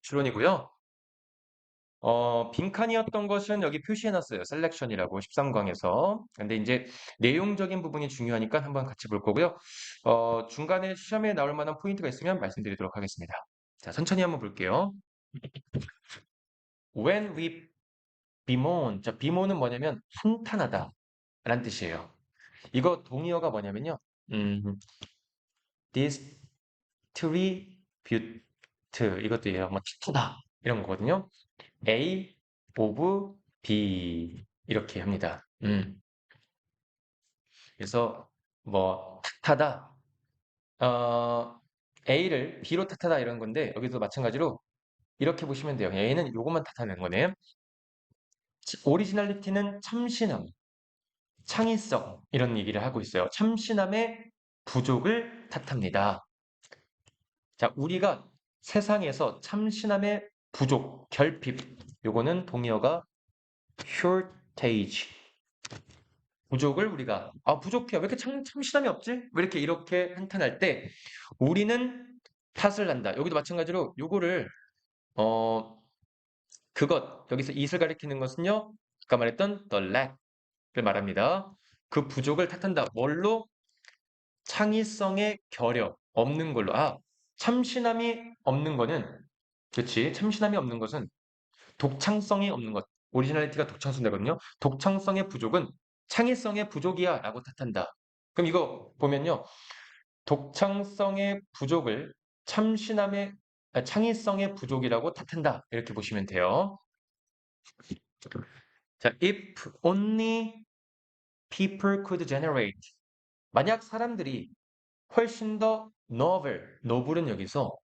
추론이고요. 빈칸이었던 것은 여기 표시해놨어요. 셀렉션이라고 13강에서. 근데 이제 내용적인 부분이 중요하니까 한번 같이 볼 거고요. 중간에 시험에 나올 만한 포인트가 있으면 말씀드리도록 하겠습니다. 자, 천천히 한번 볼게요. When we bemoan. 자, bemoan은 뭐냐면 한탄하다 라는 뜻이에요. 이거 동의어가 뭐냐면요. distribute. 이것도 얘가 뭐 탓하다 이런 거거든요. A of B 이렇게 합니다. 그래서 뭐 탓하다, A를 B로 탓하다 이런 건데 여기도 마찬가지로 이렇게 보시면 돼요. A는 요것만 탓하는 거네. 오리지널리티는 참신함, 창의성 이런 얘기를 하고 있어요. 참신함의 부족을 탓합니다. 자, 우리가 세상에서 참신함의 부족, 결핍, 요거는 동의어가 shortage. 부족을 우리가 부족해. 왜 이렇게 참신함이 없지? 왜 이렇게 한탄할 때 우리는 탓을 한다. 여기도 마찬가지로 요거를 어 그것 여기서 it을 가리키는 것은요. 아까 말했던 the lack를 말합니다. 그 부족을 탓한다. 뭘로? 창의성의 결여 없는 걸로. 참신함이 없는 거는 그렇지. 참신함이 없는 것은 독창성이 없는 것. 오리지널리티가 독창성되거든요. 독창성의 부족은 창의성의 부족이야 라고 탓한다. 그럼 이거 보면요. 독창성의 부족을 창의성의 부족이라고 탓한다. 이렇게 보시면 돼요. 자, if only people could generate. 만약 사람들이 훨씬 더 novel은 여기서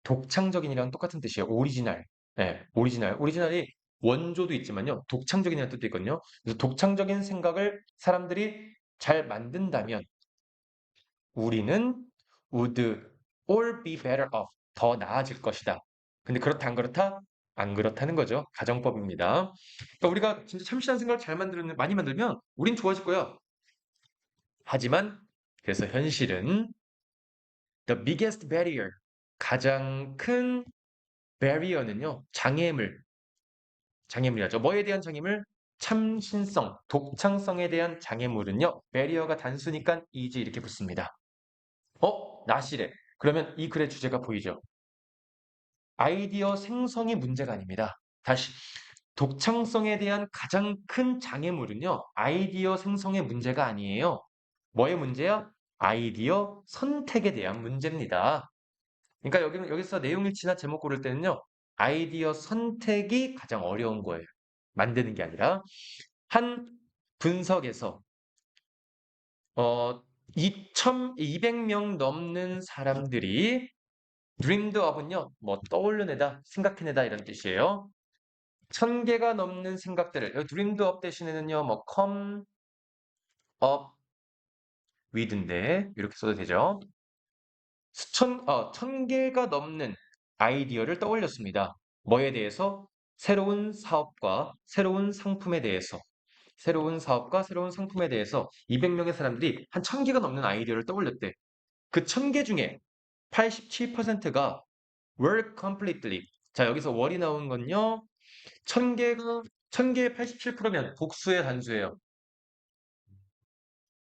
독창적인이랑 똑같은 뜻이에요. 오리지널. 네, 오리지널. 오리지널이 원조도 있지만요. 독창적인이라는 뜻도 있거든요. 그래서 독창적인 생각을 사람들이 잘 만든다면 우리는 would all be better off. 더 나아질 것이다. 근데 그렇다 안 그렇다? 안 그렇다는 거죠. 가정법입니다. 그러니까 우리가 진짜 참신한 생각을 많이 만들면 우린 좋아질 거야. 하지만 그래서 현실은 the biggest barrier. 가장 큰 barrier는요. 장애물이라죠. 뭐에 대한 장애물? 참신성, 독창성에 대한 장애물은요. barrier가 단수니까 easy 이렇게 붙습니다. 나시래. 그러면 이 글의 주제가 보이죠? 아이디어 생성이 문제가 아닙니다. 다시, 독창성에 대한 가장 큰 장애물은요, 아이디어 생성의 문제가 아니에요. 뭐의 문제야? 아이디어 선택에 대한 문제입니다. 그러니까 여기서 내용일치나 제목 고를 때는요, 아이디어 선택이 가장 어려운 거예요. 만드는 게 아니라. 한 분석에서, 2,200명 넘는 사람들이 dreamed of은요, 뭐 떠올려내다, 생각해내다 이런 뜻이에요. 1,000개가 넘는 생각들을, 여기 dreamed of 대신에는요, 뭐 come up with인데, 이렇게 써도 되죠. 1,000개가 넘는 아이디어를 떠올렸습니다. 뭐에 대해서? 새로운 사업과 새로운 상품에 대해서. 새로운 사업과 새로운 상품에 대해서 200명의 사람들이 한 1,000개가 넘는 아이디어를 떠올렸대. 그 1,000개 중에 87%가 were completely. 자, 여기서 were이 나온 건요. 1,000개의 87%면 복수의 단수예요.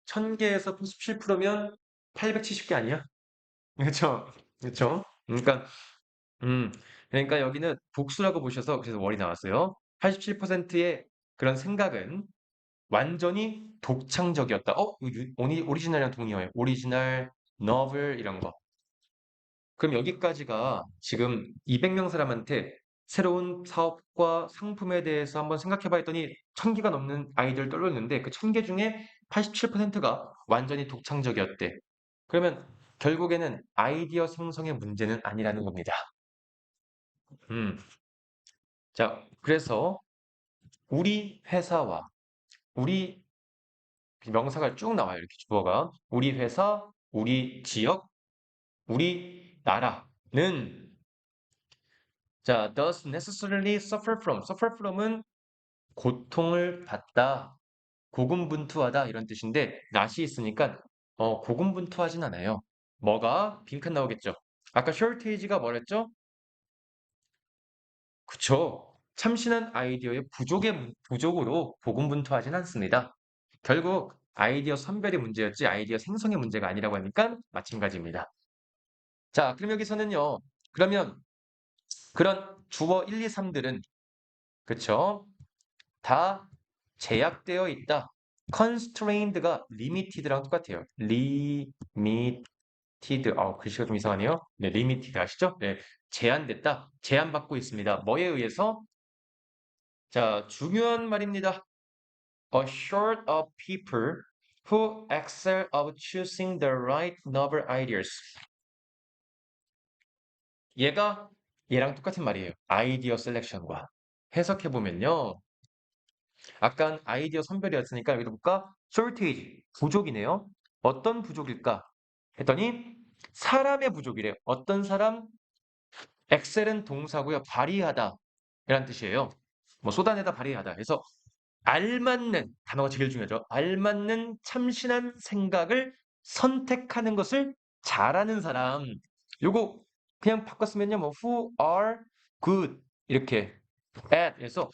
1,000개에서 87%면 870개 아니야? 그렇죠? 그렇죠? 음, 그러니까 여기는 복수라고 보셔서 그래서 월이 나왔어요. 87%의 그런 생각은 완전히 독창적이었다. 오리지널이랑 동의어예요. 오리지널, novel 이런 거. 그럼 여기까지가 지금 200명 사람한테 새로운 사업과 상품에 대해서 한번 생각해봐 했더니 1,000개가 넘는 아이디어를 떠올렸는데 그 1,000개 중에 87%가 완전히 독창적이었대. 그러면 결국에는 아이디어 생성의 문제는 아니라는 겁니다. 음. 자, 그래서 우리 회사와 우리 명사가 쭉 나와요. 이렇게 주어가. 우리 회사, 우리 지역, 우리 나라는 자, does necessarily suffer from은 고통을 받다, 고군분투하다 이런 뜻인데 not이 있으니까 고군분투하진 않아요. 뭐가 빈칸 나오겠죠. 아까 shortage가 뭐랬죠? 그쵸. 참신한 아이디어의 부족으로 고군분투하진 않습니다. 결국 아이디어 선별의 문제였지 아이디어 생성의 문제가 아니라고 하니까 마찬가지입니다. 자, 그럼 여기서는요. 그러면 그런 주어 1, 2, 3들은 그쵸? 다 제약되어 있다. constrained가 limited랑 똑같아요. limited. 글씨가 좀 이상하네요. 네, limited 아시죠? 네, 제한됐다. 제한받고 있습니다. 뭐에 의해서? 자, 중요한 말입니다. A short of people who excel of choosing the right novel ideas. 얘가 얘랑 똑같은 말이에요. 아이디어 셀렉션과. 해석해보면요. 아까 아이디어 선별이었으니까 여기도 볼까? shortage, 부족이네요. 어떤 부족일까? 했더니 사람의 부족이래요. 어떤 사람? excel은 동사고요. 발휘하다 이란 뜻이에요. 뭐 쏟아내다 발휘하다. 그래서 알맞는 단어가 제일 중요하죠. 알맞는 참신한 생각을 선택하는 것을 잘하는 사람. 요거 그냥 바꿨으면요. 뭐 who are good 이렇게 at 그래서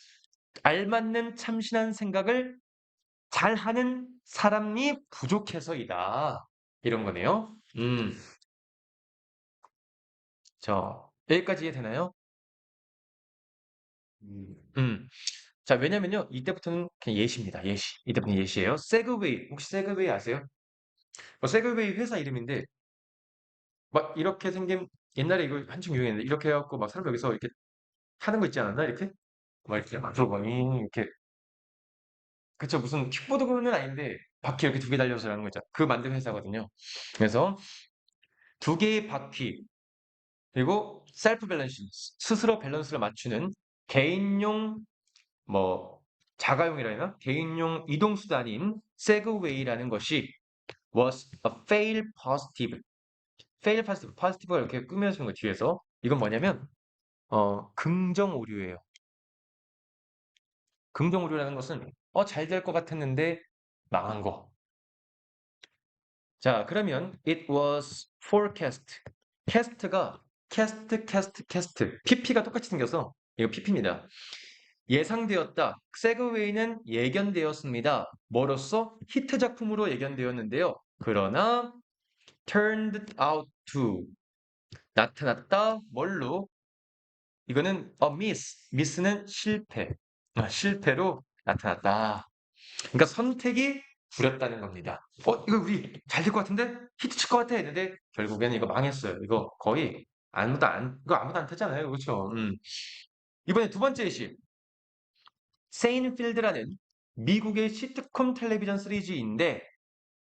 알맞는 참신한 생각을 잘하는 사람이 부족해서이다. 이런 거네요. 자, 여기까지 이해되나요? 음. 자, 왜냐면요. 이때부터는 그냥 예시입니다. 예시. 이때부터는 예시예요. 세그웨이. 혹시 세그웨이 아세요? 세그웨이 회사 이름인데 막 이렇게 생긴 옛날에 이거 한참 유행했는데 이렇게 해갖고 막 사람 여기서 이렇게 타는 거 있지 않았나? 이렇게? 막 이렇게 막 들어가 이렇게 그쵸 무슨 킥보드는 아닌데 바퀴 이렇게 두 개 달려서 하는 거 있잖아. 그 만든 회사거든요. 그래서 두 개의 바퀴 그리고 셀프 밸런싱 스스로 밸런스를 맞추는 개인용 뭐 자가용이라 해나 개인용 이동 수단인 세그웨이라는 것이 was a fail positive. fail positive, positive가 이렇게 꾸며주는 거 뒤에서 이건 뭐냐면 긍정 오류예요. 긍정 오류라는 것은 잘 될 것 같았는데 망한 거. 자, 그러면 it was forecast. cast가 cast. pp가 똑같이 생겨서 이거 pp입니다. 예상되었다. 세그웨이는 예견되었습니다. 뭐로써? 히트 작품으로 예견되었는데요. 그러나 turned out to 나타났다. 뭘로? 이거는 miss는 실패. 실패로 나타났다. 그러니까 선택이 구렸다는 겁니다. 이거 우리 잘 될 것 같은데? 히트 칠 것 같아 했는데 결국에는 이거 망했어요. 이거 거의 이거 아무도 안 타잖아요. 그렇죠? 이번에 두 번째 예시. 세인필드라는 미국의 시트콤 텔레비전 시리즈인데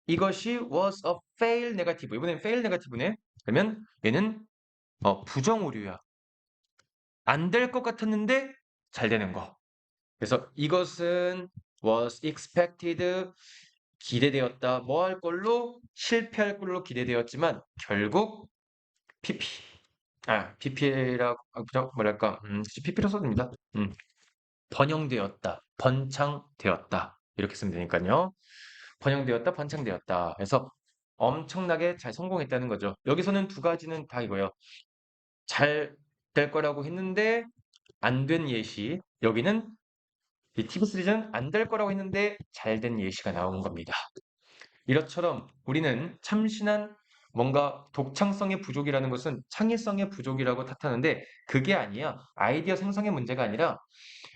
이것이 was a fail negative. 이번엔 fail negative네. 그러면 얘는 부정 오류야. 안 될 것 같았는데 잘 되는 거. 그래서 이것은 was expected 기대되었다. 뭐 할 걸로 실패할 걸로 기대되었지만 결국 PP. PP라고 뭐랄까? PP로 써줍니다. 번영되었다. 번창되었다. 이렇게 쓰면 되니까요. 번영되었다, 번창되었다. 그래서 엄청나게 잘 성공했다는 거죠. 여기서는 두 가지는 다 이거예요. 잘 될 거라고 했는데 안 된 예시. 여기는 이 TV 시리즈는 안 될 거라고 했는데 잘 된 예시가 나온 겁니다. 이것처럼 우리는 참신한 뭔가 독창성의 부족이라는 것은 창의성의 부족이라고 탓하는데 그게 아니야. 아이디어 생성의 문제가 아니라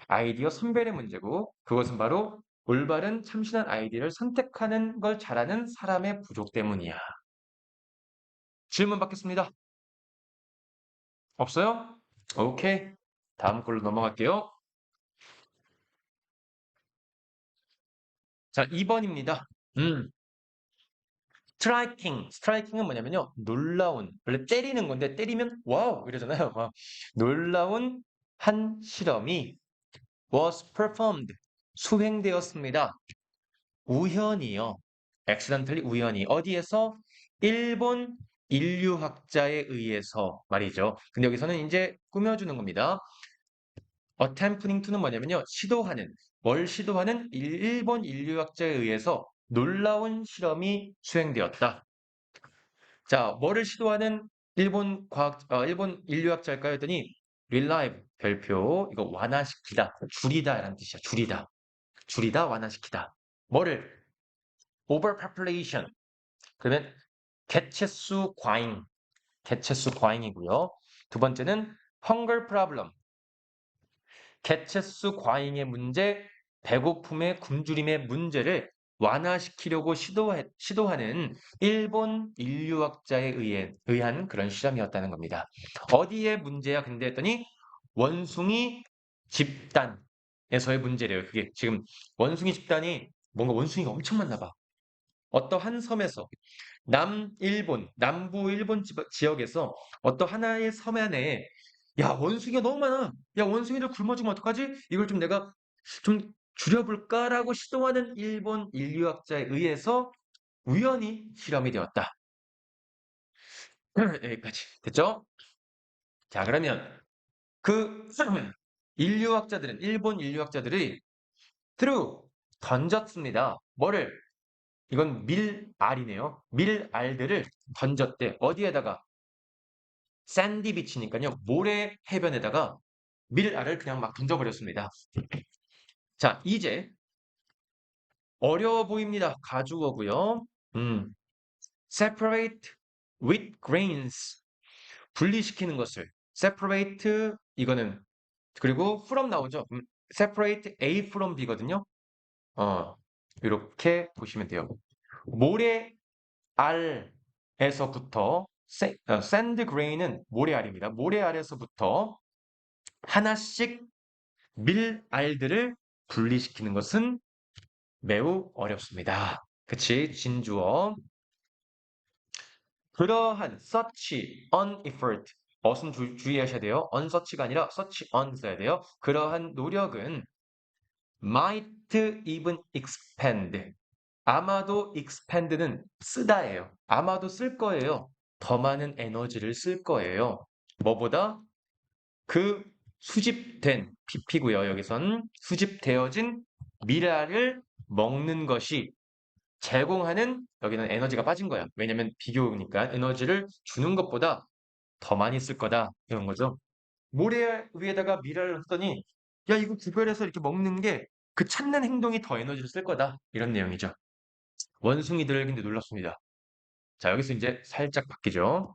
아이디어 선별의 문제고 그것은 바로 올바른 참신한 아이디어를 선택하는 걸 잘하는 사람의 부족 때문이야. 질문 받겠습니다. 없어요? 오케이. 다음 걸로 넘어갈게요. 자, 2번입니다. 스트라이킹은 뭐냐면요. 놀라운. 원래 때리는 건데 때리면 와우 이러잖아요. 놀라운 한 실험이 was performed. 수행되었습니다. 우연히요. accidentally 우연히. 어디에서? 일본 인류학자에 의해서 말이죠. 근데 여기서는 이제 꾸며주는 겁니다. attempting to는 뭐냐면요. 뭘 시도하는 일본 인류학자에 의해서 놀라운 실험이 수행되었다. 자, 뭐를 시도하는 일본 인류학자일까요? 했더니 relieve, 별표. 이거 완화시키다, 줄이다 라는 뜻이야. 줄이다. 줄이다, 완화시키다. 뭐를? overpopulation. 그러면 개체수 과잉. 개체수 과잉이고요. 두 번째는 hunger problem. 개체수 과잉의 문제, 배고픔의 굶주림의 문제를 완화시키려고 시도하는 일본 인류학자에 의한 그런 실험이었다는 겁니다. 어디에 문제야 근데 했더니 원숭이 집단에서의 문제래요. 그게 지금 원숭이 집단이 뭔가 원숭이가 엄청 많나 봐. 어떠한 섬에서 남일본, 남부 일본 지역에서 어떤 하나의 섬 안에 야, 원숭이가 너무 많아. 야, 원숭이를 굶어주면 어떡하지? 이걸 좀 내가 좀 줄여볼까라고 시도하는 일본 인류학자에 의해서 우연히 실험이 되었다. 여기까지. 됐죠? 자, 그러면 그 일본 인류학자들이 true 던졌습니다. 뭐를? 이건 밀알이네요. 밀알들을 던졌대. 어디에다가? 샌디 비치니까요. 모래 해변에다가 밀알을 그냥 막 던져버렸습니다. 자, 이제 어려워 보입니다. 가주어고요. separate with grains. 분리시키는 것을. separate 이거는 그리고 from 나오죠. separate A from B거든요. 이렇게 보시면 돼요. 모래알에서부터 샌드 그레인은 모래알입니다. 모래알에서부터 하나씩 밀알들을 분리시키는 것은 매우 어렵습니다. 그치? 진주어. 그러한 such an effort. 어순 주의하셔야 돼요. on such가 아니라 such an 써야 돼요. 그러한 노력은 might even expand. 아마도 expand는 쓰다예요. 아마도 쓸 거예요. 더 많은 에너지를 쓸 거예요. 뭐보다? 그 수집된 PP고요. 여기선 수집되어진 미랄을 먹는 것이 제공하는 여기는 에너지가 빠진 거야. 왜냐면 비교니까 에너지를 주는 것보다 더 많이 쓸 거다. 이런 거죠. 모래 위에다가 미랄을 했더니 야 이거 구별해서 이렇게 먹는 게 그 찾는 행동이 더 에너지를 쓸 거다. 이런 내용이죠. 원숭이들 근데 놀랐습니다. 자 여기서 이제 살짝 바뀌죠.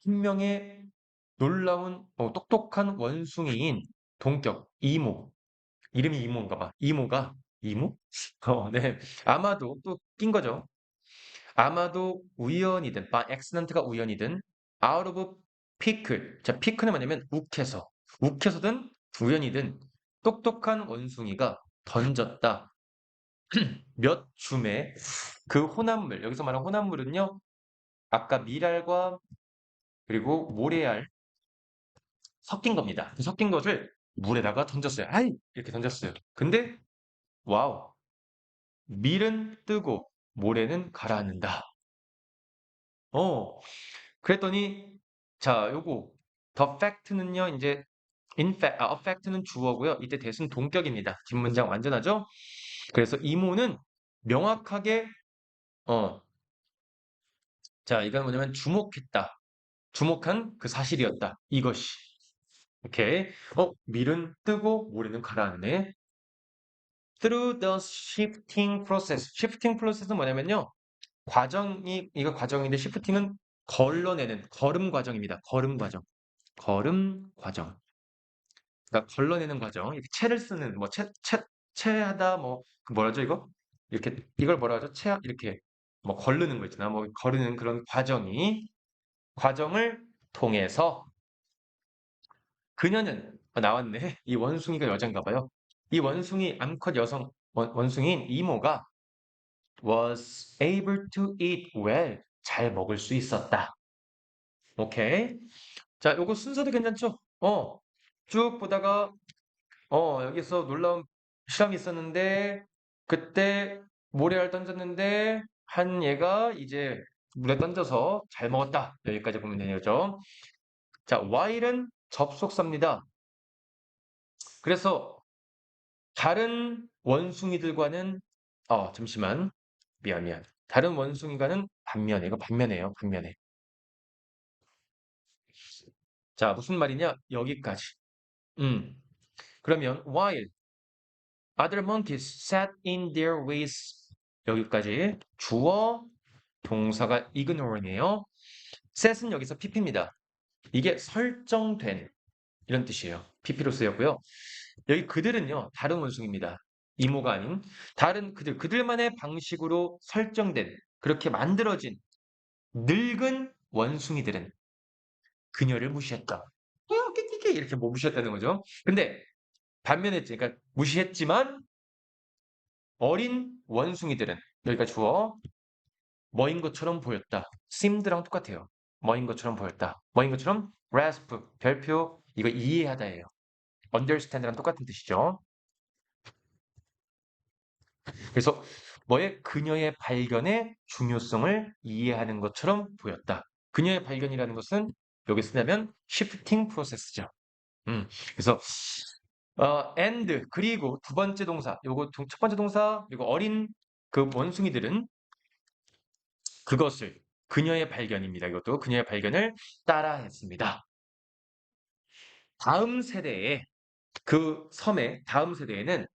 한 명의 놀라운 똑똑한 원숭이인 동격 이모. 이름이 이모인가 봐. 이모가 이모? 네. 아마도 또 낀 거죠. 아마도 우연이든 by accident가 우연이든 out of pick. 자, pick는 뭐냐면 욱해서든 우연이든 똑똑한 원숭이가 던졌다. 몇 줌의 그 혼합물. 여기서 말한 혼합물은요. 아까 미랄과 그리고 모래알 섞인 겁니다. 그 섞인 것을 물에다가 던졌어요. 아이! 이렇게 던졌어요. 근데 와우. 밀은 뜨고 모래는 가라앉는다. 어. 그랬더니 자, 요거 the fact는요. 이제 a fact는 주어고요. 이때 대신 동격입니다. 뒷문장 완전하죠? 그래서 이모는 명확하게 어, 자, 이건 뭐냐면 주목했다. 주목한 그 사실이었다. 이것이. 오케이. 밀은 뜨고 모래는 가라앉네. Through the shifting process. shifting process는 뭐냐면요. 이거 과정인데 shifting은 걸러내는 걸음 과정입니다. 걸음 과정. 걸음 과정. 그러니까 걸러내는 과정. 이렇게 채를 쓰는 뭐 채하다 그 뭐라죠 이거? 이렇게 이걸 뭐라 하죠? 이렇게 뭐 걸르는 거 있잖아. 뭐 거르는 그런 과정을 통해서 그녀는 나왔네. 이 원숭이가 여잔가 봐요. 이 원숭이 암컷 여성 원숭이인 이모가 was able to eat well. 잘 먹을 수 있었다. 오케이. 자, 요거 순서도 괜찮죠? 쭉 보다가 여기서 놀라운 실험이 있었는데 그때 모래알 던졌는데 한 얘가 이제 물에 던져서 잘 먹었다. 여기까지 보면 되죠. 자, while은 접속사입니다. 그래서 다른 원숭이들과는 잠시만. 미안. 다른 원숭이과는 반면에. 이거 반면에요. 반면에. 자, 무슨 말이냐? 여기까지. 음. 그러면 while other monkeys sat in their ways 여기까지 주어 동사가 ignoring이에요. set은 여기서 pp입니다. 이게 설정된 이런 뜻이에요. pp로 쓰였고요. 여기 그들은요. 다른 원숭이입니다. 이모가 아닌 다른 그들만의 방식으로 설정된 그렇게 만들어진 늙은 원숭이들은 그녀를 무시했다. 끼끼끼 이렇게 뭐 무시했다는 거죠. 근데 반면에 그러니까 무시했지만 어린 원숭이들은 여기가 주어 뭐인 것처럼 보였다. seemed랑 똑같아요. 뭐인 것처럼 보였다. 뭐인 것처럼 grasp 별표 이거 이해하다예요. understand랑 똑같은 뜻이죠. 그래서 뭐의 그녀의 발견의 중요성을 이해하는 것처럼 보였다. 그녀의 발견이라는 것은 여기 쓰냐면 shifting process죠. 그래서 and 그리고 두 번째 동사, 요거 첫 번째 동사 그리고 어린 그 원숭이들은 그것을 그녀의 발견입니다. 이것도 그녀의 발견을 따라했습니다. 다음 세대에 그 섬의 다음 세대에는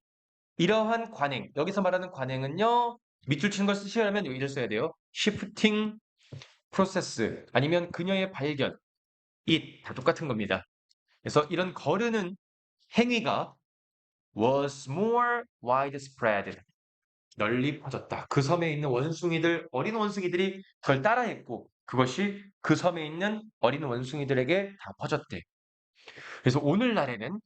이러한 관행, 여기서 말하는 관행은요. 밑줄 치는 걸 쓰시려면 여기를 써야 돼요. shifting process 아니면 그녀의 발견, it 다 똑같은 겁니다. 그래서 이런 거르는 행위가 was more widespread 널리 퍼졌다. 그 섬에 있는 원숭이들, 어린 원숭이들이 그걸 따라했고 그것이 그 섬에 있는 어린 원숭이들에게 다 퍼졌대. 그래서 오늘날에는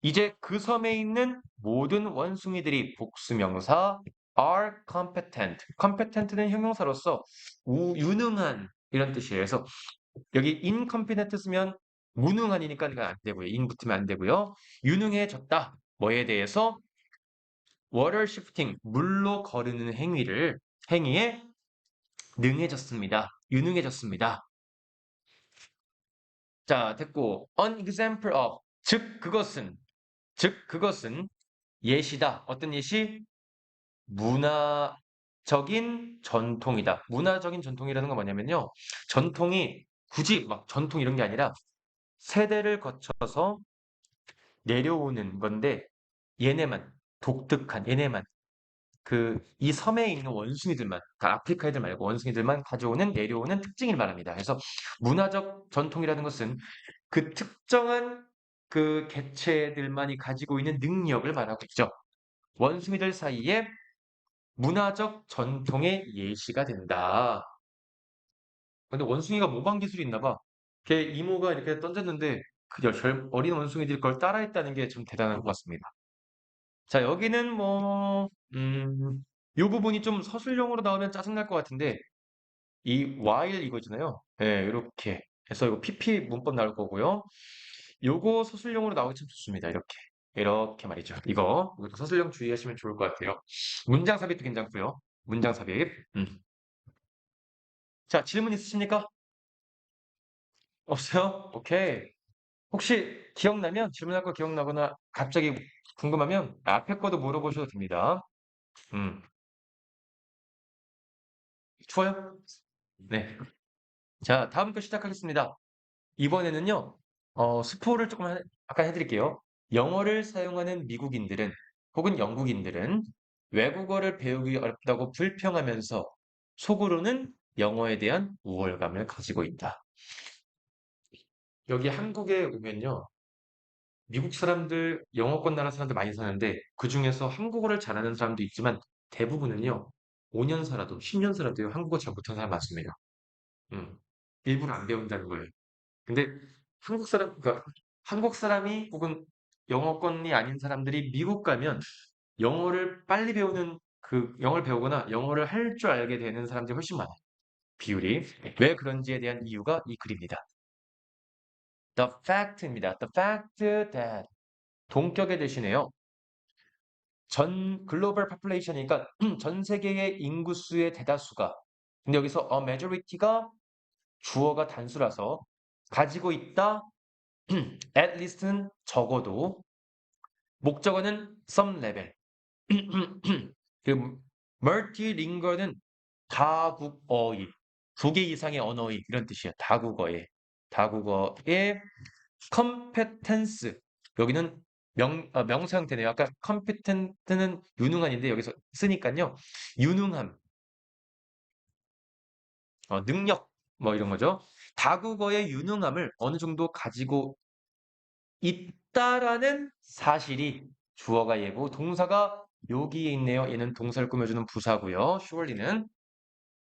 이제 그 섬에 있는 모든 원숭이들이 복수명사 are competent. competent는 형용사로서 유능한 이런 뜻이에요. 그래서 여기 incompetent 쓰면 무능한이니까 이건 안 되고요. in 붙으면 안 되고요. 유능해졌다. 뭐에 대해서 water shifting 물로 거르는 행위에 능해졌습니다. 유능해졌습니다. 자, 됐고 an example of 즉 그것은 예시다. 어떤 예시? 문화적인 전통이다. 문화적인 전통이라는 건 뭐냐면요. 전통이 굳이 막 전통 이런 게 아니라 세대를 거쳐서 내려오는 건데 얘네만 독특한 얘네만 이 섬에 있는 원숭이들만, 그러니까 아프리카 애들 말고 원숭이들만 가져오는 내려오는 특징을 말합니다. 그래서 문화적 전통이라는 것은 그 특정한 그 개체들만이 가지고 있는 능력을 말하고 있죠. 원숭이들 사이에 문화적 전통의 예시가 된다. 근데 원숭이가 모방 기술이 있나 봐. 걔 이모가 이렇게 던졌는데 어린 원숭이들이 그걸 따라했다는 게 좀 대단한 것 같습니다. 자, 여기는 뭐, 요 부분이 좀 서술형으로 나오면 짜증날 것 같은데, 이 while 이거잖아요. 예, 이렇게 해서 이거 PP 문법 나올 거고요. 요거 서술형으로 나오기 참 좋습니다. 이렇게 말이죠. 이것도 서술형 주의하시면 좋을 것 같아요. 문장 삽입도 괜찮고요. 문장 삽입. 자, 질문 있으십니까? 없어요? 오케이. 혹시 기억나면 질문할 거 기억나거나 갑자기 궁금하면 앞에 거도 물어보셔도 됩니다. 음, 추워요? 네. 자, 다음 거 시작하겠습니다. 이번에는요, 스포를 조금 아까 해드릴게요. 영어를 사용하는 미국인들은 혹은 영국인들은 외국어를 배우기 어렵다고 불평하면서 속으로는 영어에 대한 우월감을 가지고 있다. 여기 한국에 오면요, 미국 사람들, 영어권 나라 사람들 많이 사는데 그 중에서 한국어를 잘하는 사람도 있지만 대부분은요, 5년 살아도 10년 살아도 한국어 잘 못하는 사람 많습니다. 음, 일부러 안 배운다는 거예요. 근데 그러니까 한국 사람이 혹은 영어권이 아닌 사람들이 미국 가면 영어를 빨리 배우는 영어를 배우거나 영어를 할 줄 알게 되는 사람들이 훨씬 많아요. 비율이. 왜 그런지에 대한 이유가 이 글입니다. The fact입니다. The fact that 동격의 대신에요. 전 글로벌 population이니까 전 세계의 인구수의 대다수가 근데 여기서 a majority가 주어가 단수라서 가지고 있다 at least는 적어도 목적어는 some level 그 multilingual은 다국어의 두 개 이상의 언어의 이런 뜻이에요. 다국어의 다국어의 competence. 여기는 명사 형태네요. 아까 competent는 유능한인데 여기서 쓰니까요. 유능함, 능력 뭐 이런 거죠. 다국어의 유능함을 어느 정도 가지고 있다라는 사실이 주어가 얘고 동사가 여기에 있네요. 얘는 동사를 꾸며주는 부사고요. surely는.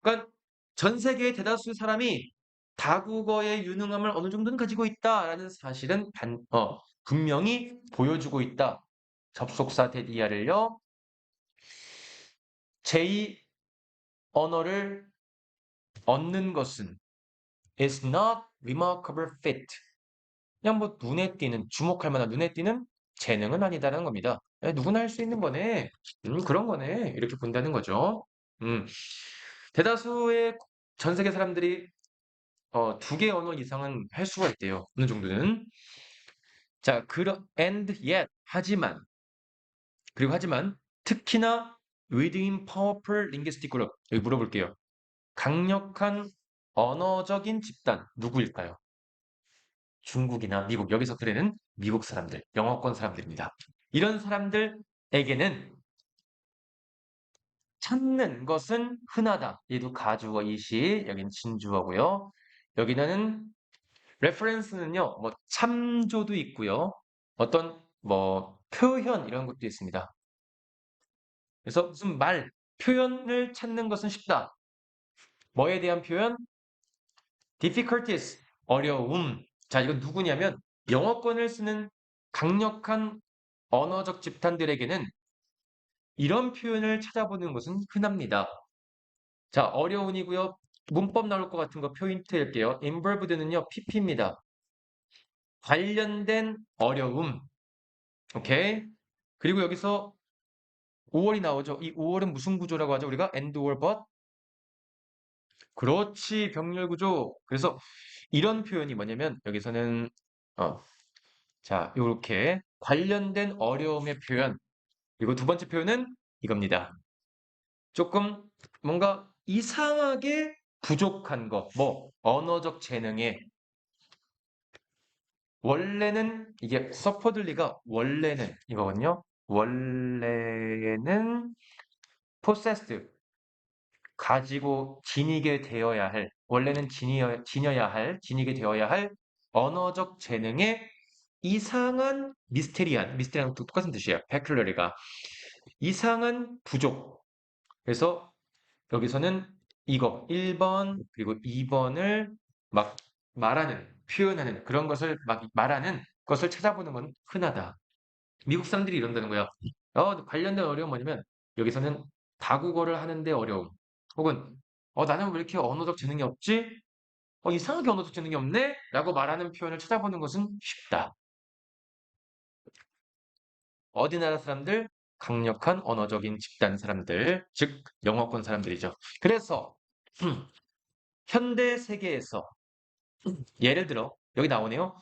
그러니까 전 세계의 대다수의 사람이 다국어의 유능함을 어느 정도는 가지고 있다라는 사실은 분명히 보여주고 있다. 접속사 대디아를요. 제2 언어를 얻는 것은 is not remarkable feat. 그냥 뭐 눈에 띄는 주목할 만한 눈에 띄는 재능은 아니다라는 겁니다. 누구나 할 수 있는 거네. 그런 거네. 이렇게 본다는 거죠. 음, 대다수의 전 세계 사람들이 두 개 언어 이상은 할 수가 있대요. 어느 정도는. 자, and yet 하지만 특히나 within powerful linguistic group 여기 물어볼게요. 강력한 언어적인 집단 누구일까요? 중국이나 미국 여기서 그래는 미국 사람들, 영어권 사람들입니다. 이런 사람들에게는 찾는 것은 흔하다. 얘도 가주어 이시, 여기는 진주어고요. 여기는 reference는요, 뭐 참조도 있고요. 어떤 뭐 표현 이런 것도 있습니다. 그래서 무슨 표현을 찾는 것은 쉽다. 뭐에 대한 표현? difficulties, 어려움. 자, 이건 누구냐면 영어권을 쓰는 강력한 언어적 집단들에게는 이런 표현을 찾아보는 것은 흔합니다. 자, 어려운이고요. 문법 나올 것 같은 거 포인트 할게요. involved는요, pp입니다. 관련된 어려움. 오케이? 그리고 여기서 5월이 나오죠. 이 5월은 무슨 구조라고 하죠? 우리가 and or but? 그렇지, 병렬 구조. 그래서 이런 표현이 뭐냐면 여기서는 자, 요렇게 관련된 어려움의 표현. 그리고 두 번째 표현은 이겁니다. 조금 뭔가 이상하게 부족한 것, 뭐 언어적 재능에 원래는 이게 서퍼들리가 원래는 이거거든요. 원래는 possessed 가지고 지니게 되어야 할 원래는 지니게 되어야 할 언어적 재능에 이상한 미스테리랑 똑같은 뜻이에요. peculiar가 이상한 부족. 그래서 여기서는 이거 1번 그리고 2번을 막 표현하는 그런 것을 막 말하는 것을 찾아보는 건 흔하다. 미국 사람들이 이런다는 거야. 관련된 어려움 뭐냐면 여기서는 다국어를 하는데 어려움. 혹은 나는 왜 이렇게 언어적 재능이 없지? 이상하게 언어적 재능이 없네? 라고 말하는 표현을 찾아보는 것은 쉽다. 어디 나라 사람들? 강력한 언어적인 집단 사람들, 즉 영어권 사람들이죠. 그래서 현대 세계에서 예를 들어 여기 나오네요.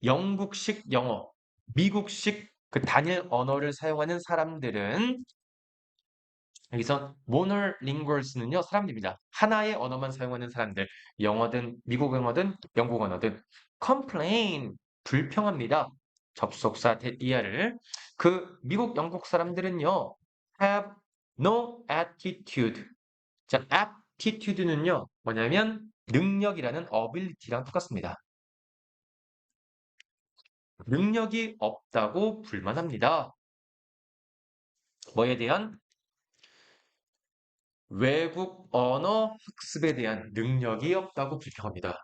영국식 영어, 미국식 그 단일 언어를 사용하는 사람들은 여기서 monolinguals는요 사람들입니다. 하나의 언어만 사용하는 사람들, 영어든 미국 영어든 영국 언어든 complain 불평합니다. 접속사 대이하를 그 미국 영국 사람들은요 have no attitude. 자, aptitude는요 뭐냐면 능력이라는 ability랑 똑같습니다. 능력이 없다고 불만합니다. 뭐에 대한? 외국 언어 학습에 대한 능력이 없다고 불평합니다.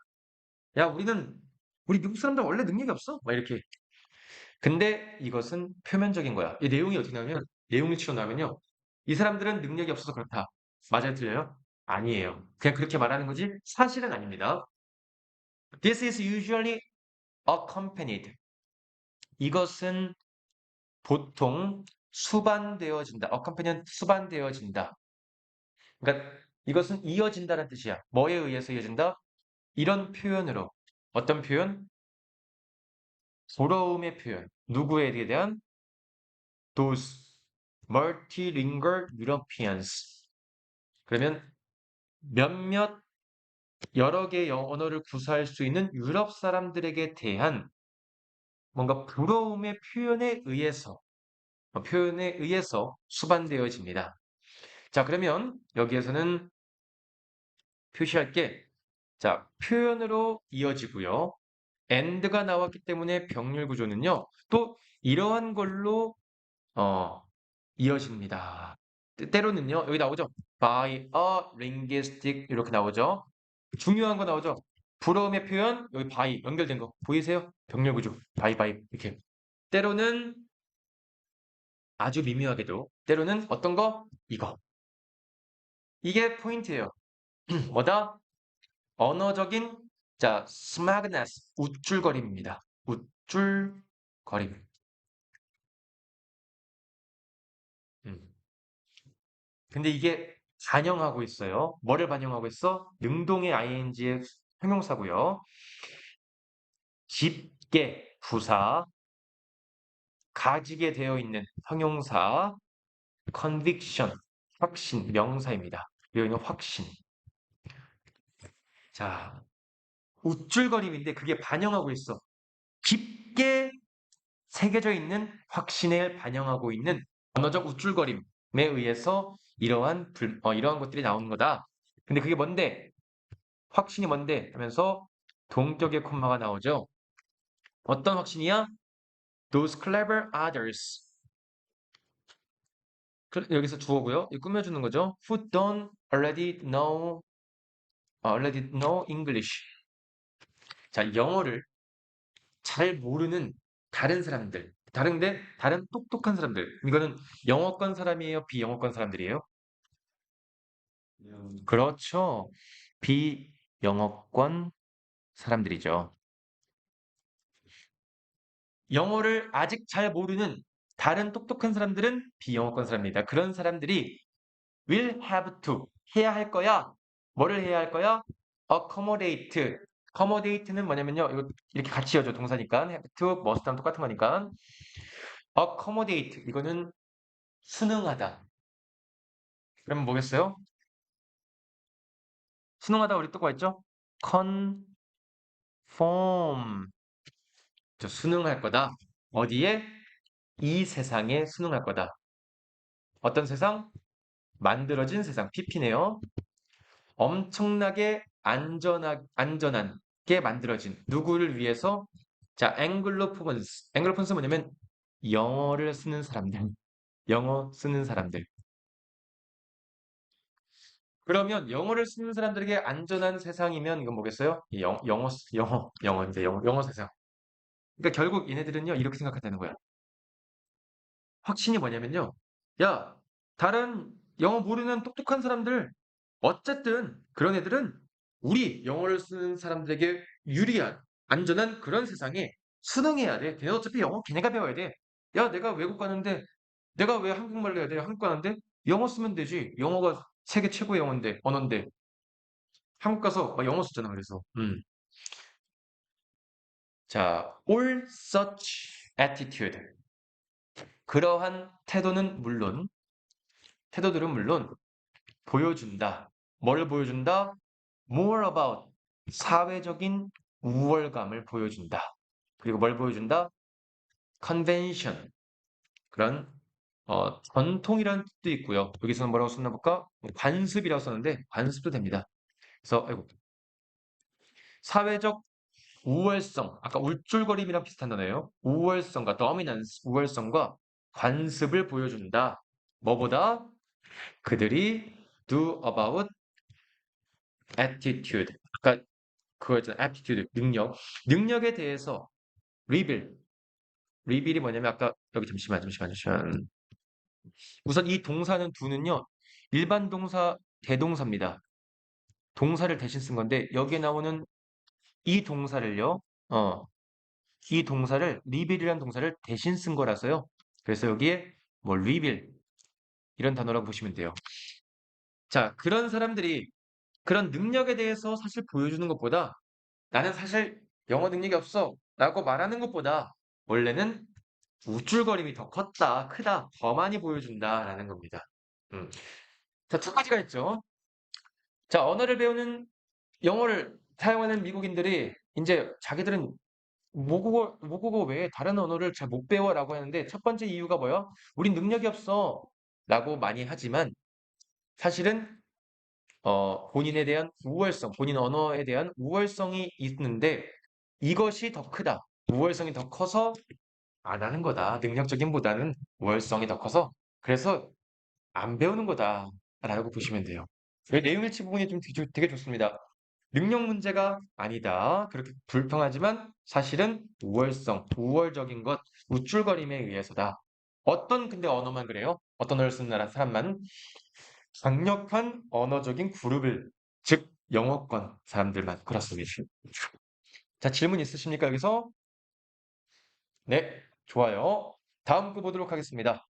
야, 우리 미국 사람들 원래 능력이 없어? 막 이렇게. 근데 이것은 표면적인 거야. 이 내용이 어떻게 나오면, 내용을 치고 나면요. 이 사람들은 능력이 없어서 그렇다. 맞아요, 틀려요? 아니에요. 그냥 그렇게 말하는 거지, 사실은 아닙니다. This is usually accompanied. 이것은 보통 수반되어진다. accompany는 수반되어진다. 그러니까 이것은 이어진다는 뜻이야. 뭐에 의해서 이어진다? 이런 표현으로. 어떤 표현? 부러움의 표현. 누구에 대한? Those multilingual Europeans. 그러면 몇몇 여러 개의 언어를 구사할 수 있는 유럽 사람들에게 대한 뭔가 부러움의 표현에 의해서 수반되어집니다. 자, 그러면 여기에서는 표시할 게, 자, 표현으로 이어지고요. and가 나왔기 때문에 병렬 구조는요, 또 이러한 걸로 이어집니다. 때로는요, 여기 나오죠. by a linguistic 이렇게 나오죠. 중요한 거 나오죠. 부러움의 표현, 여기 by 연결된 거 보이세요? 병렬 구조, by 이렇게. 때로는 아주 미묘하게도, 때로는 어떤 거? 이거. 이게 포인트예요. 뭐다? 언어적인, 자, smugness, 우쭐거림입니다. 우쭐거림. 음. 근데 이게 반영하고 있어요. 뭐를 반영하고 있어? 능동의 ing의 형용사고요. 깊게 부사, 가지게 되어 있는 형용사, conviction, 확신, 명사입니다. 여기는 확신. 자, 우쭐거림인데 그게 반영하고 있어. 깊게 새겨져 있는 확신을 반영하고 있는 언어적 우쭐거림에 의해서 이러한 것들이 나오는 거다. 근데 그게 뭔데? 확신이 뭔데? 하면서 동격의 콤마가 나오죠. 어떤 확신이야? Those clever others. 여기서 주어고요. 이 꾸며주는 거죠. Who don't already know English. 자, 영어를 잘 모르는 다른 사람들. 다른 똑똑한 사람들. 이거는 영어권 사람이에요? 비영어권 사람들이에요? 그렇죠. 비영어권 사람들이죠. 영어를 아직 잘 모르는 다른 똑똑한 사람들은 비영어권 사람입니다. 그런 사람들이 will have to 해야 할 거야. 뭐를 해야 할 거야? accommodate. accommodate는 뭐냐면요. 이거 이렇게 같이 이어져 동사니까 have to, must랑 똑같은 거니까 accommodate 이거는 순응하다. 그러면 뭐겠어요? 순응하다 우리 똑같 있죠? conform. 순응할 거다. 어디에? 이 세상에 순응할 거다. 어떤 세상? 만들어진 세상. PP네요. 엄청나게 안전하게 만들어진 누구를 위해서? 자, 앵글로포먼스. 앵글로포먼스 뭐냐면 영어를 쓰는 사람들. 영어 쓰는 사람들. 그러면 영어를 쓰는 사람들에게 안전한 세상이면 이건 뭐겠어요? 영어 세상. 그러니까 결국 얘네들은요, 이렇게 생각한다는 거야. 확신이 뭐냐면요. 야, 다른 영어 모르는 똑똑한 사람들, 어쨌든 그런 애들은 우리 영어를 쓰는 사람들에게 유리한, 안전한 그런 세상에 순응해야 돼. 걔네 어차피 영어 걔네가 배워야 돼. 야, 내가 외국 가는데 내가 왜 한국말로 해야 돼? 한국 가는데 영어 쓰면 되지. 영어가 세계 최고의 언어인데 한국 가서 막 영어 쓰잖아. 그래서 자, all such attitude. 그러한 태도들은 물론 보여준다. 뭘 보여준다? More about 사회적인 우월감을 보여준다. 그리고 뭘 보여준다? Convention 그런 전통이라는 뜻도 있고요. 여기서는 뭐라고 썼나 볼까? 관습이라고 썼는데 관습도 됩니다. 그래서 사회적 우월성, 아까 울줄거림이랑 비슷한 단어예요. 우월성과 dominance, 우월성과 관습을 보여준다. 뭐보다? 그들이 do about attitude. 아까 그거였잖아. aptitude, 능력에 대해서 reveal. reveal이 뭐냐면 아까 여기 잠시만. 우선 이 동사는 do는요. 일반 동사 대동사입니다. 동사를 대신 쓴 건데 여기에 나오는 이 동사를요. 어, 이 동사를 reveal이라는 동사를 대신 쓴 거라서요. 그래서 여기에 뭐 reveal 이런 단어라고 보시면 돼요. 자, 그런 사람들이 그런 능력에 대해서 사실 보여주는 것보다 나는 사실 영어 능력이 없어 라고 말하는 것보다 원래는 우쭐거림이 더 크다, 더 많이 보여준다라는 겁니다. 음. 자, 두 가지가 있죠. 자, 언어를 배우는 영어를 사용하는 미국인들이 이제 자기들은 모국어 외에 다른 언어를 잘 못 배워라고 하는데 첫 번째 이유가 뭐야? 우린 능력이 없어. 라고 많이 하지만 사실은 본인에 대한 우월성, 본인 언어에 대한 우월성이 있는데 이것이 더 크다. 우월성이 더 커서 안 하는 거다. 능력적인보다는 우월성이 더 커서 그래서 안 배우는 거다라고 보시면 돼요. 이 내용일치 부분이 좀 되게 좋습니다. 능력 문제가 아니다. 그렇게 불평하지만 사실은 우월성, 우월적인 것, 우쭐거림에 의해서다. 어떤 근데 언어만 그래요? 어떤 언어를 쓰는 나라 사람만 강력한 언어적인 그룹을, 즉 영어권 사람들만 그렇습니다. 자, 질문 있으십니까, 여기서? 네, 좋아요. 다음 거 보도록 하겠습니다.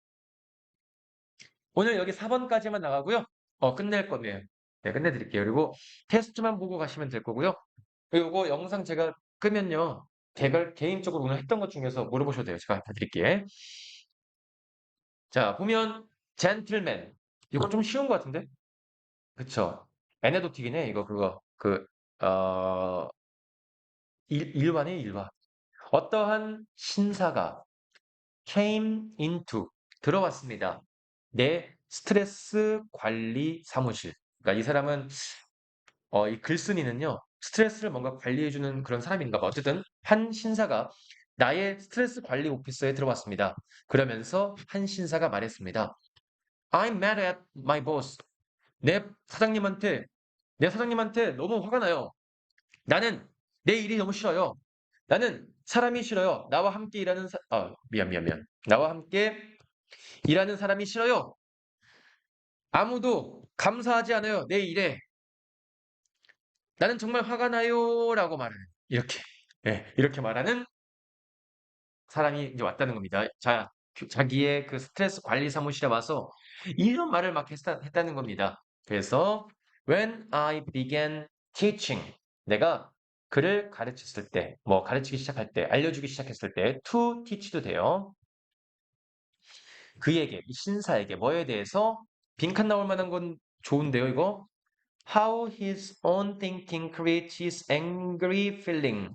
오늘 여기 4번까지만 나가고요. 끝낼 거네요. 네, 끝내드릴게요. 그리고 테스트만 보고 가시면 될 거고요. 그리고 이거 영상 제가 끄면요. 개인적으로 오늘 했던 것 중에서 물어보셔도 돼요. 제가 해드릴게. 자, 보면 gentleman. 이거 좀 쉬운 것 같은데? 그쵸? 에네도틱이네, 이거 그거. 어, 일화네, 일화. 어떠한 신사가 came into, 들어왔습니다. 내 스트레스 관리 사무실. 그러니까 이 사람은 이 글쓴이는요, 스트레스를 뭔가 관리해주는 그런 사람인가 봐. 어쨌든, 한 신사가 나의 스트레스 관리 오피스에 들어왔습니다. 그러면서 한 신사가 말했습니다. I'm mad at my boss. 내 사장님한테, 내 사장님한테 너무 화가 나요. 나는 내 일이 너무 싫어요. 나는 사람이 싫어요. 나와 함께 일하는 미안. 나와 함께 일하는 사람이 싫어요. 아무도 감사하지 않아요. 내 일에. 나는 정말 화가 나요라고 말하는 이렇게 이렇게 말하는 사람이 이제 왔다는 겁니다. 자, 자기의 그 스트레스 관리 사무실에 와서 이런 말을 막 했다는 겁니다. 그래서 when I began teaching, 내가 그를 가르쳤을 때, 뭐 가르치기 시작할 때, 알려주기 시작했을 때 to teach도 돼요. 그에게, 이 신사에게 뭐에 대해서 빈칸 나올 만한 건 좋은데요, 이거? How his own thinking creates his angry feeling.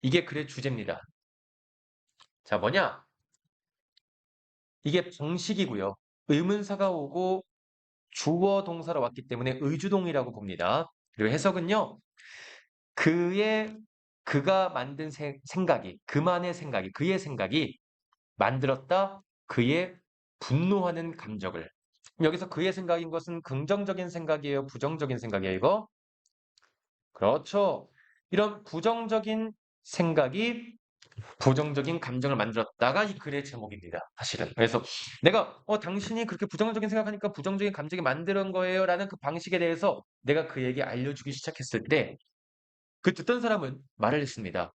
이게 글의 주제입니다. 자, 뭐냐? 이게 정식이고요. 의문사가 오고 주어 동사로 왔기 때문에 의주동이라고 봅니다. 그리고 해석은요. 그가 만든 생각이, 그만의 생각이, 그의 생각이 만들었다. 그의 분노하는 감정을. 여기서 그의 생각인 것은 긍정적인 생각이에요? 부정적인 생각이에요, 이거? 그렇죠. 이런 부정적인 생각이 부정적인 감정을 만들었다가 이 글의 제목입니다. 사실은. 그래서 내가 당신이 그렇게 부정적인 생각하니까 부정적인 감정이 만드는 거예요 라는 그 방식에 대해서 내가 그에게 알려주기 시작했을 때 그 듣던 사람은 말을 했습니다.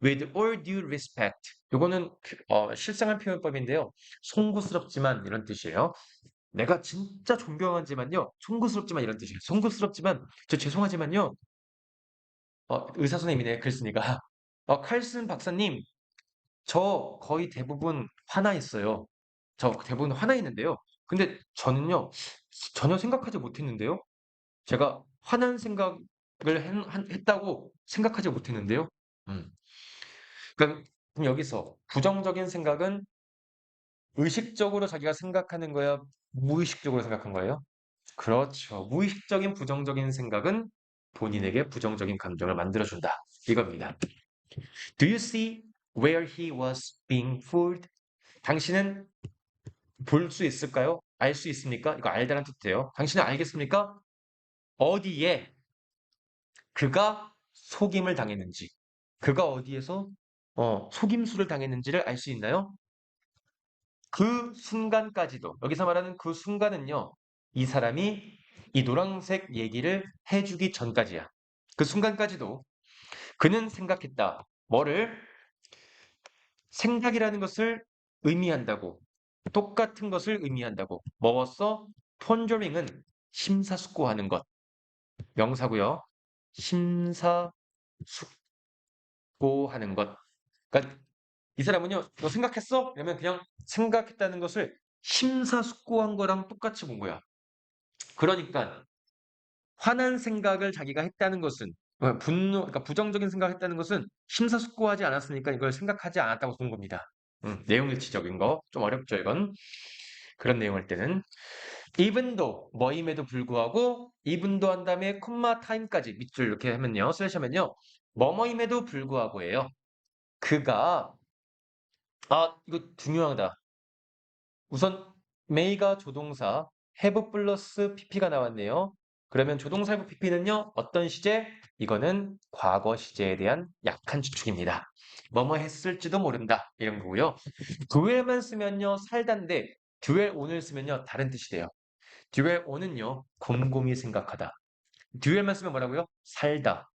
With all due respect. 요거는 실생활 표현법인데요. 송구스럽지만 이런 뜻이에요. 내가 진짜 존경하지만요. 송구스럽지만 이런 뜻이에요. 송구스럽지만 저 죄송하지만요. 의사 선생님이네 글쓴이가. 칼슨 박사님 저 거의 대부분 화나 있어요. 저 대부분 화나 있는데요. 근데 저는요, 전혀 생각하지 못했는데요. 제가 화난 생각을 했다고 생각하지 못했는데요. 음. 그럼 여기서 부정적인 생각은 의식적으로 자기가 생각하는 거야? 무의식적으로 생각한 거예요? 그렇죠. 무의식적인 부정적인 생각은 본인에게 부정적인 감정을 만들어준다. 이겁니다. Do you see where he was being fooled? 당신은 볼 수 있을까요? 알 수 있습니까? 이거 알다는 뜻이에요. 당신은 알겠습니까? 어디에 그가 속임을 당했는지, 그가 어디에서 속임수를 당했는지를 알 수 있나요? 그 순간까지도, 여기서 말하는 그 순간은요, 이 사람이 이 노란색 얘기를 해주기 전까지야. 그 순간까지도 그는 생각했다. 뭐를? 생각이라는 것을 의미한다고. 똑같은 것을 의미한다고. 뭐였어? 폰저링은 심사숙고하는 것. 명사고요. 심사숙고하는 것. 그러니까 이 사람은요. 너 생각했어? 이러면 그냥 생각했다는 것을 심사숙고한 거랑 똑같이 본 거야. 그러니까 화난 생각을 자기가 했다는 것은 분노, 그러니까 부정적인 생각을 했다는 것은 심사숙고하지 않았으니까 이걸 생각하지 않았다고 보는 겁니다. 내용일치적인 거 좀 어렵죠 이건. 그런 내용일 때는 even though 뭐임에도 불구하고 even though 한 다음에 콤마 타임까지 밑줄 이렇게 하면요 슬래시 하면요 뭐뭐임에도 불구하고예요. 그가 이거 중요하다. 우선 may가 조동사 have 플러스 pp가 나왔네요. 그러면 조동사 have pp는요 어떤 시제? 이거는 과거 시제에 대한 약한 추측입니다. 뭐뭐 했을지도 모른다 이런 거고요. do에만 쓰면요 살단데 do에 on을 쓰면요 다른 뜻이 돼요. do에 on은요 곰곰이 생각하다. do에만 쓰면 뭐라고요? 살다.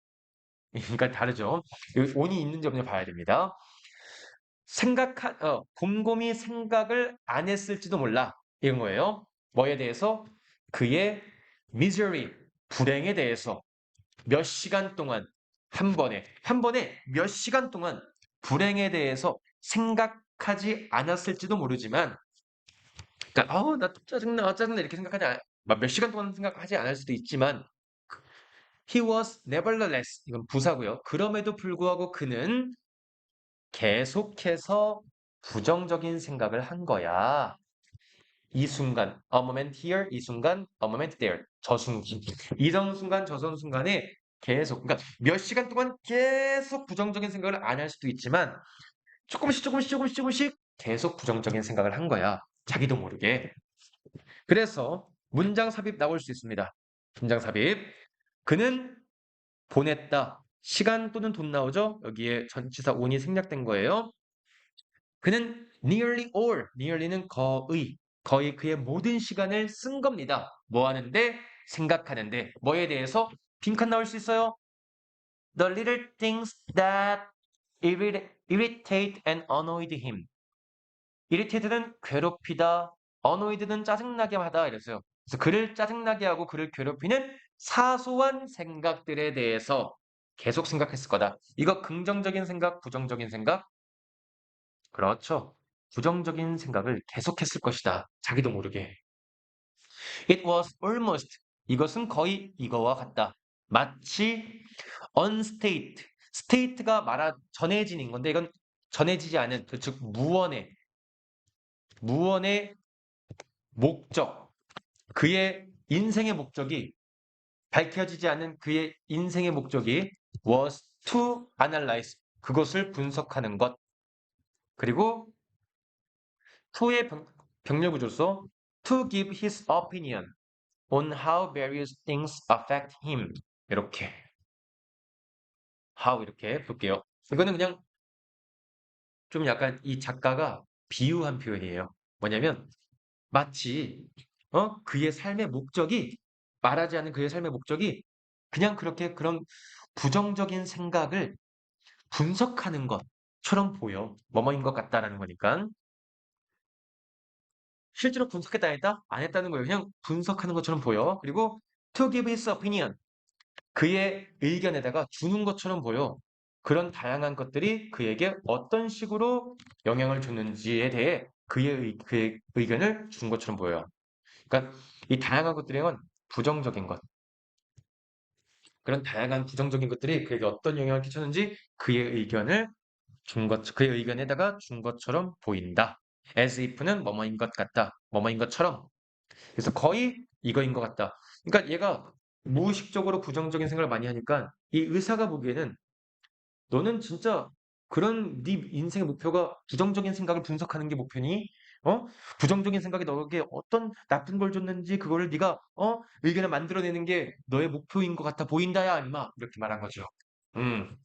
그러니까 다르죠. 여기 on이 있는지 없는지 봐야 됩니다. 곰곰이 생각을 안 했을지도 몰라. 이런 거예요. 뭐에 대해서? 그의 misery, 불행에 대해서 몇 시간 동안 한 번에 몇 시간 동안 불행에 대해서 생각하지 않았을지도 모르지만, 그러니까, 나 짜증나, 짜증나, 이렇게 몇 시간 동안 생각하지 않을 수도 있지만, he was nevertheless, 이건 부사고요. 그럼에도 불구하고 그는 계속해서 부정적인 생각을 한 거야. 이 순간, a moment here, 이 순간, a moment there, 저 순간, 이런 순간, 저선 순간에 계속, 그러니까 몇 시간 동안 계속 부정적인 생각을 안 할 수도 있지만, 조금씩 계속 부정적인 생각을 한 거야. 자기도 모르게. 그래서 문장 삽입 나올 수 있습니다. 문장 삽입. 그는 보냈다. 시간 또는 돈 나오죠? 여기에 전치사 on이 생략된 거예요. 그는 nearly는 거의 그의 모든 시간을 쓴 겁니다. 뭐 하는데? 생각하는데. 뭐에 대해서? 빈칸 나올 수 있어요? The little things that irritate and annoyed him. irritate는 괴롭히다, annoyed는 짜증나게 하다 이랬어요. 그래서 그를 짜증나게 하고 그를 괴롭히는 사소한 생각들에 대해서 계속 생각했을 거다. 이거 긍정적인 생각, 부정적인 생각? 그렇죠. 부정적인 생각을 계속했을 것이다. 자기도 모르게. It was almost. 이것은 거의 이거와 같다. 마치 unstate. state가 전해지는 건데 이건 전해지지 않은 즉 무언의 목적. 그의 인생의 목적이 밝혀지지 않은 그의 인생의 목적이 was to analyze. 그것을 분석하는 것. 그리고 to의 병렬구조서 to give his opinion on how various things affect him. 이렇게 how 이렇게 볼게요. 이거는 그냥 좀 약간 이 작가가 비유한 표현이에요. 뭐냐면 마치 그의 삶의 목적이 말하지 않은 그의 삶의 목적이 그냥 그렇게 그런 부정적인 생각을 분석하는 것처럼 보여. 뭐뭐인 것 같다라는 거니까. 실제로 분석했다 안 했다? 안 했다는 거예요. 그냥 분석하는 것처럼 보여. 그리고 to give his opinion. 그의 의견에다가 주는 것처럼 보여. 그런 다양한 것들이 그에게 어떤 식으로 영향을 줬는지에 대해 그의 의견을 준 것처럼 보여요. 그러니까 이 다양한 것들은 부정적인 것. 그런 다양한 부정적인 것들이 그에게 어떤 영향을 끼쳤는지 그의 의견에다가 준 것처럼 보인다. as if는 뭐뭐인 것 같다. 뭐뭐인 것처럼. 그래서 거의 이거인 것 같다. 그러니까 얘가 무의식적으로 부정적인 생각을 많이 하니까 이 의사가 보기에는 너는 진짜 그런 네 인생의 목표가 부정적인 생각을 분석하는 게 목표니? 부정적인 생각이 너에게 어떤 나쁜 걸 줬는지 그거를 네가 의견을 만들어내는 게 너의 목표인 것 같아 보인다야 임마 이렇게 말한 거죠. 음.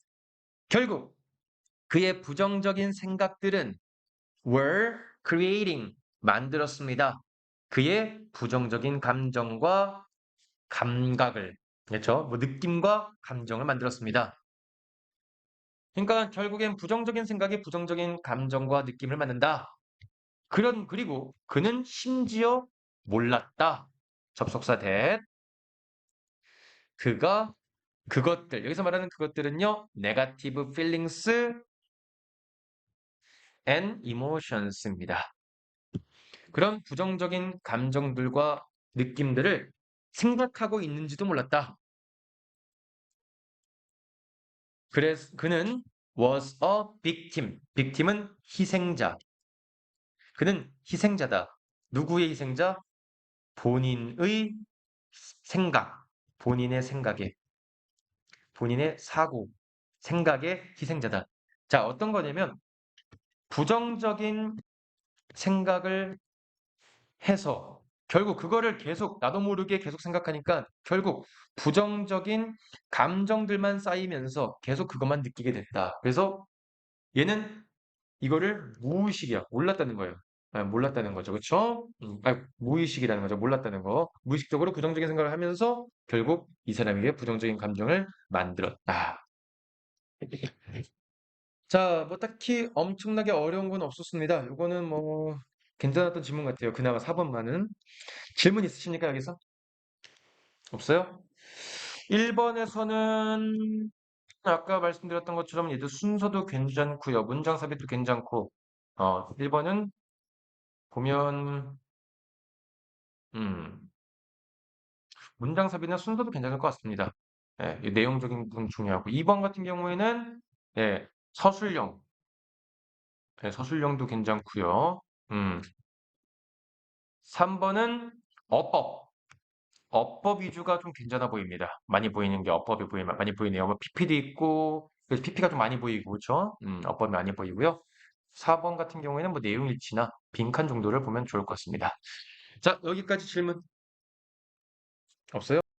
결국 그의 부정적인 생각들은 were creating 만들었습니다. 그의 부정적인 감정과 감각을 그렇죠? 뭐 느낌과 감정을 만들었습니다. 그러니까 결국엔 부정적인 생각이 부정적인 감정과 느낌을 만든다. 그리고 그는 심지어 몰랐다. 접속사 that 그가 그것들 여기서 말하는 그것들은요. negative feelings and emotions입니다. 그런 부정적인 감정들과 느낌들을 생각하고 있는지도 몰랐다. 그래서 그는 was a victim. victim은 희생자. 그는 희생자다. 누구의 희생자? 본인의 생각, 본인의 생각에, 본인의 사고, 생각의 희생자다. 자, 어떤 거냐면 부정적인 생각을 해서 결국 그거를 계속 나도 모르게 계속 생각하니까 결국 부정적인 감정들만 쌓이면서 계속 그것만 느끼게 됐다. 그래서 얘는 이거를 무의식이야. 몰랐다는 거예요. 몰랐다는 거죠. 그쵸? 무의식이라는 거죠. 몰랐다는 거. 무의식적으로 부정적인 생각을 하면서 결국 이 사람에게 부정적인 감정을 만들었다. 자, 뭐 딱히 엄청나게 어려운 건 없었습니다. 이거는 뭐 괜찮았던 질문 같아요. 그나마 4번만은. 질문 있으십니까, 여기서? 없어요? 1번에서는 아까 말씀드렸던 것처럼 얘도 순서도 괜찮고요. 문장 삽입도 괜찮고. 1번은 보면 음, 문장 삽입이나 순서도 괜찮을 것 같습니다. 예, 이 내용적인 부분 중요하고 2번 같은 경우에는 예, 서술형, 예, 서술형도 괜찮고요. 3번은 어법, 어법 위주가 좀 괜찮아 보입니다. 많이 보이는 게 어법이 많이 보이네요. 뭐 PP도 있고 그래서 PP가 좀 많이 보이고 그렇죠? 어법이 많이 보이고요. 4번 같은 경우에는 뭐 내용 일치나 빈칸 정도를 보면 좋을 것 같습니다. 자, 여기까지 질문 없어요?